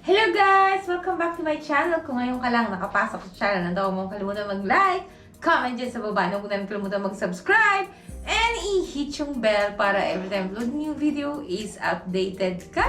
Hello guys! Welcome back to my channel. Kung ngayon ka lang nakapasok sa channel, nandaw mo kalimutan mag-like, comment dyan sa baba, huwag na kalimutan mag-subscribe, and i-hit yung bell para every time upload new video is updated ka!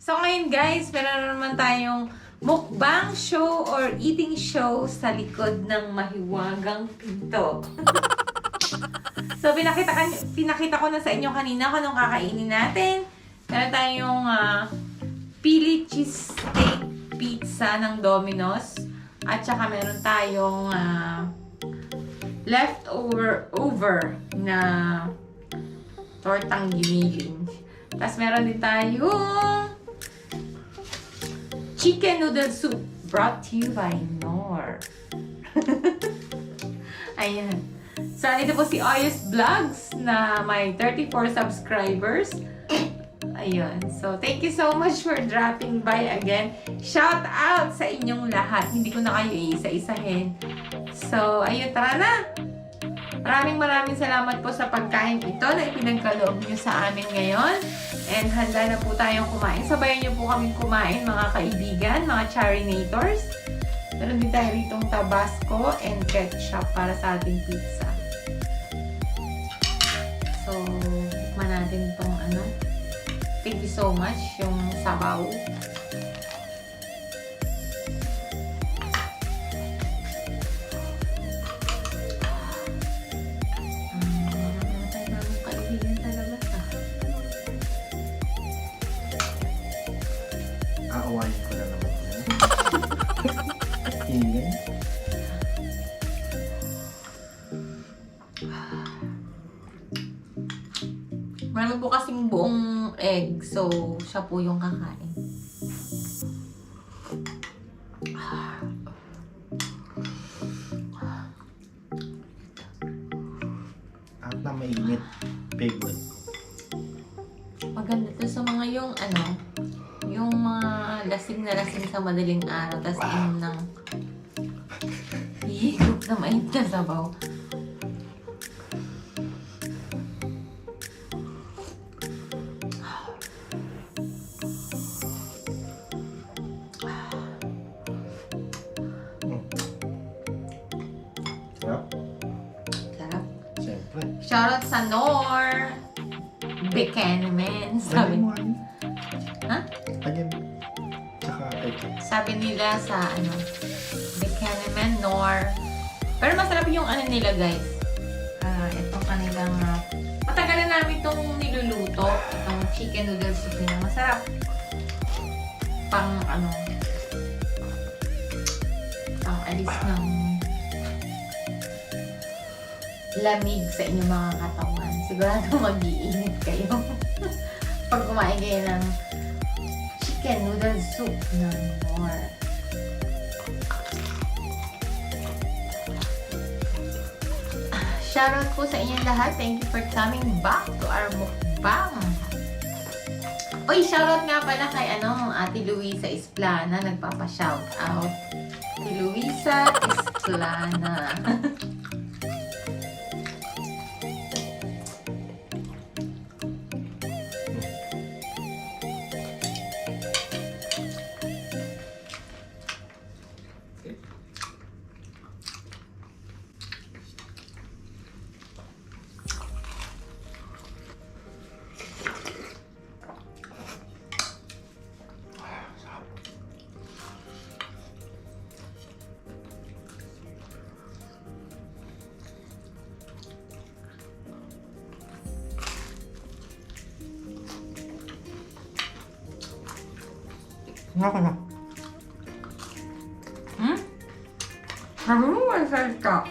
So ngayon guys, meron naman tayong mukbang show or eating show sa likod ng mahiwagang pinto. So pinakita ko na sa inyo kanina kung anong kakainin natin. Meron tayong Philly Cheesesteak pizza ng Dominos. At saka meron tayong leftover na tortang giniling. Tapos meron din tayong chicken noodle soup brought to you by Nor. Ayan. So, dito po si Oyus Vlogs na may 34 subscribers. Ayun. So, thank you so much for dropping by again. Shout out sa inyong lahat. Hindi ko na kayo iisa-isahin. So, ayun. Tara na! Maraming salamat po sa pagkain ito na ipinagkaloob nyo sa amin ngayon. And handa na po tayong kumain. Sabayan nyo po kaming kumain, mga kaibigan, mga Charinators. Meron din tayo ritong Tabasco and ketchup para sa ating pizza. So, tikman natin itong thank you so much, yung sabaw. Aawain ko na naman yan. Ingay. Meron po kasing buong egg, so siya po yung kakain. At na mainit. Piglet. Maganda to sa mga yung mga lasing na lasing sa madaling araw, tapos inom ng higop na mainit na sabaw. Sarap. Sarap. Siyempre. Shoutout sa Nor! Bekanemen, sabi. Ha? Again. Tsaka ito. Sabi nila sa Bekanemen, Nor. Pero masarap yung nila guys. Itong kanilang matagal na namin itong niluluto. Itong chicken noodle soup nila. Masarap. Pang pang alis ng lamig sa inyong mga katawan. Sigurado mag-iinit kayo. Pag kumain kayo ng chicken noodle soup ng more. Shoutout po sa inyong lahat. Thank you for coming back to our mukbang. Uy, shoutout nga pala kay Ate Luisa Isplana. Nagpapa-shoutout. Ate Luisa Isplana. Nga ka na. Sabi mo may salta.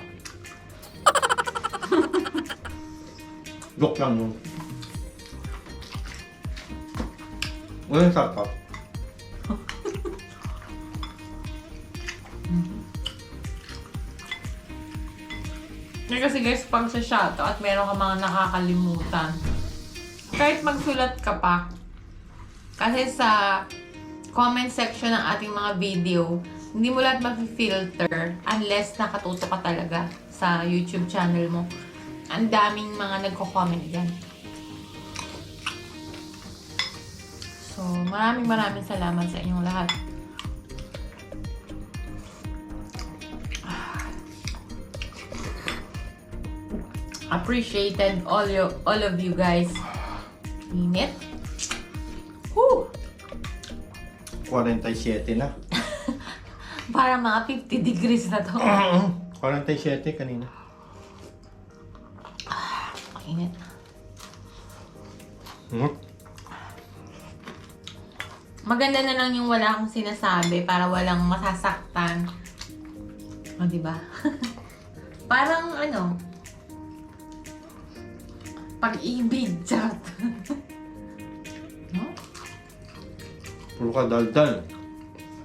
Joke lang yun. Walang sarap. Kasi guys, pag sa shoutout, meron ka mga nakakalimutan. Kahit magsulat ka pa. Kasi sa comment section ng ating mga video, hindi mo lahat mag-filter unless nakatuto ka talaga sa YouTube channel mo. Ang daming mga nagko-comment dyan. So, maraming salamat sa inyong lahat. Appreciated all of you guys. Init. Woo! 47 na. Para mga 50 degrees na to. 47 kanina. Init. Maganda na lang yung wala akong sinasabi para walang masasaktan. O, diba? Parang ano, pag-ibig, chat. No? Puro ka daldal.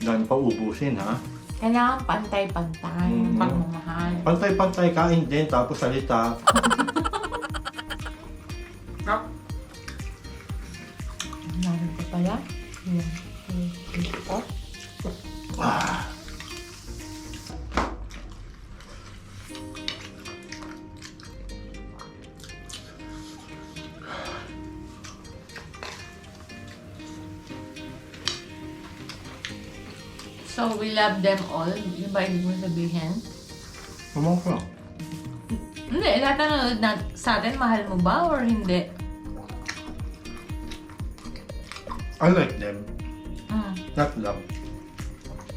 Dahil pa ubusin, ha? Kailangan pantay-pantay yung pagmamahal. Pantay-pantay, kain din, tapos salita. Nope. Narin ko pala. Yan. So, we love them all. Yung ba ibig mo sabihin? Kumang ka. Hindi, lahat na nanonood na sa atin, mahal mo ba or hindi? I like them. Not love.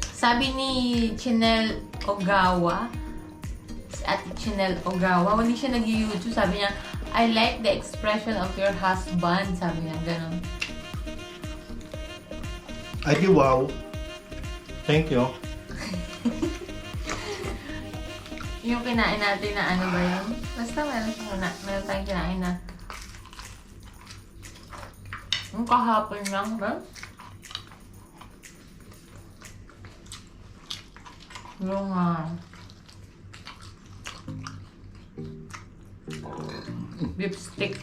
Sabi ni Chinel Ogawa, at Chinel Ogawa, hindi siya nag-YouTube, sabi niya, I like the expression of your husband. Sabi niya, gano'n. Ay, di wow. Thank you. Yung kinain natin na ano ba yun? Basta meron tayong kinain na yung kahapon lang ba? Yung beef stick.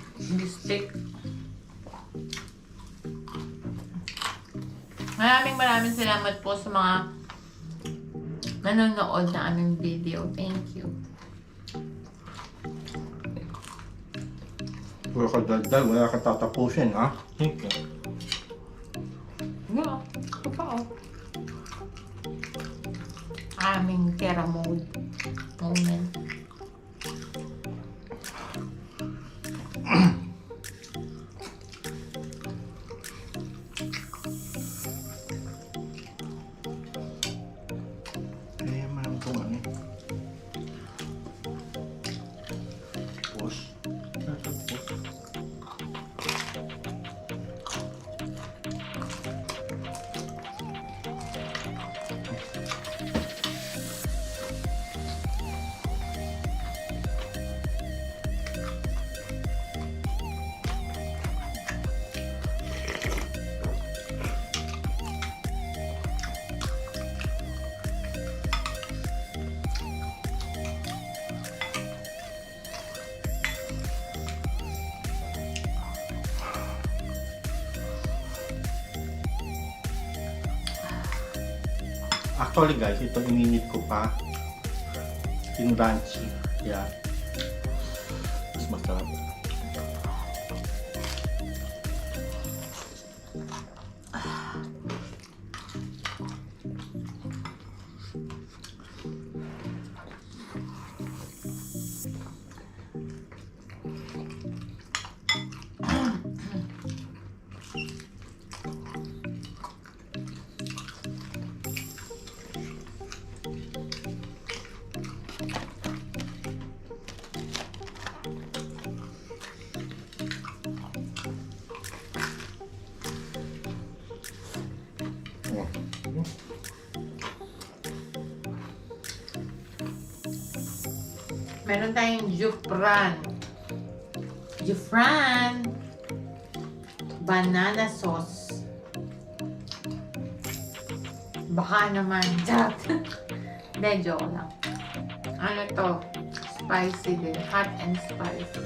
Maraming salamat po sa mga nanonood na aming video. Thank you. Puro ka daldal, wala ka tatapusin, ha? Thank you. Yeah, totoo. Aming Terra mode moment. Kaya man itong ano eh. Push. Actually guys, ito ininit ko pa. Kinranchi. Yeah. Mas masarap. Meron tayong Jufran banana sauce. Baka naman, Jack. Hindi, joke lang. Ano to? spicy din. Hot and spicy.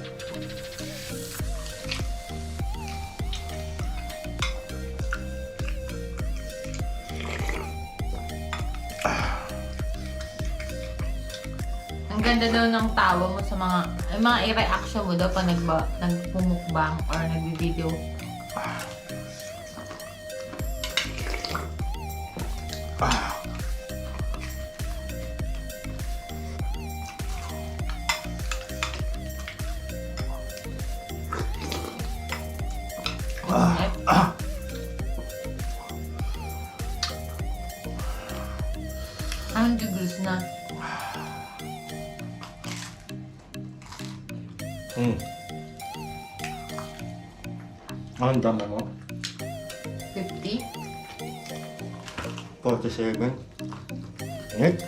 Ang ganda daw ng tawa mo sa mga i-reaction mo daw pag nagpumukbang or nag-video. Anong degrees na? Ang dami mo? 50? 47. Init.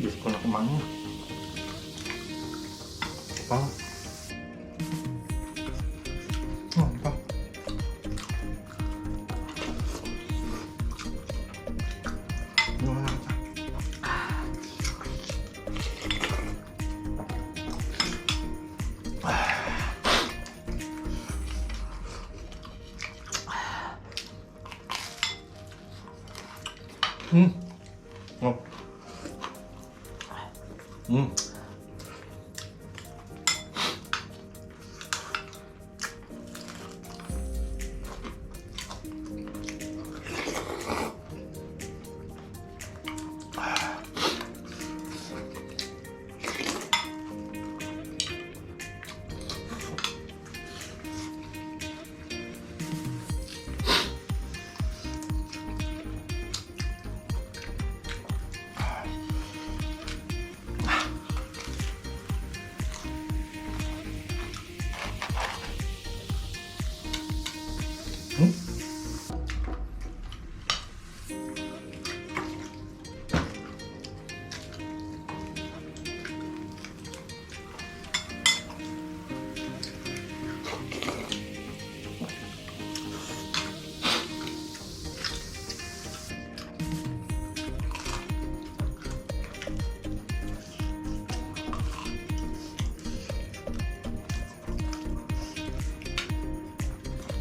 Diyos ko na kumain. Pa. Pa. Oh.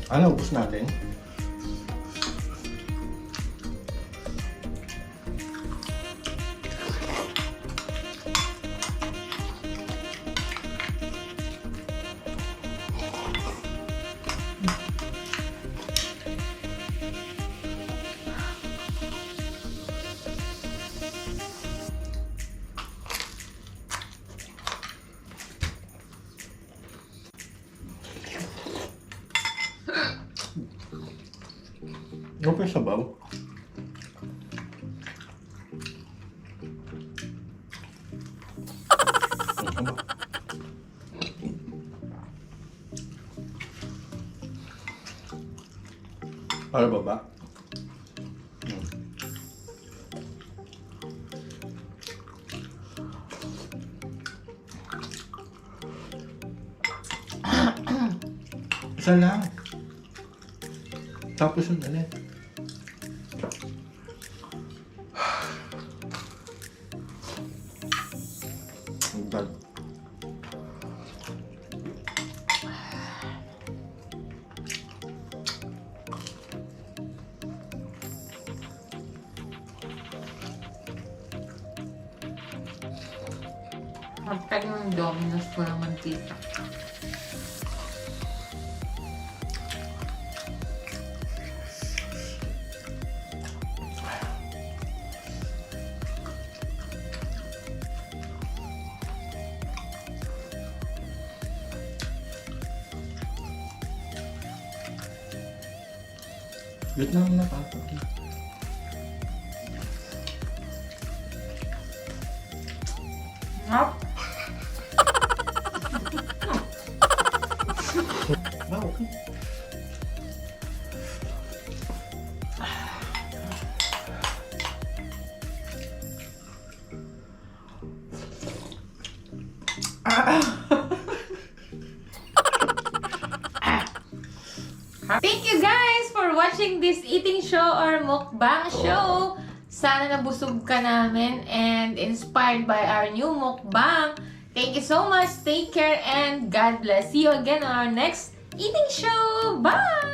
Ano, ubos natin? Ano pa yung sabaw? Para baba? Isa lang. Tapos yung ulit. Magtag ng Domino's ko ng mantika. Wait lang na tapos. Ngap! Wow, okay. Thank you guys for watching this eating show or mukbang show. Sana nabusog ka namin and inspired by our new mukbang. Thank you so much. Take care and God bless. See you again on our next eating show. Bye!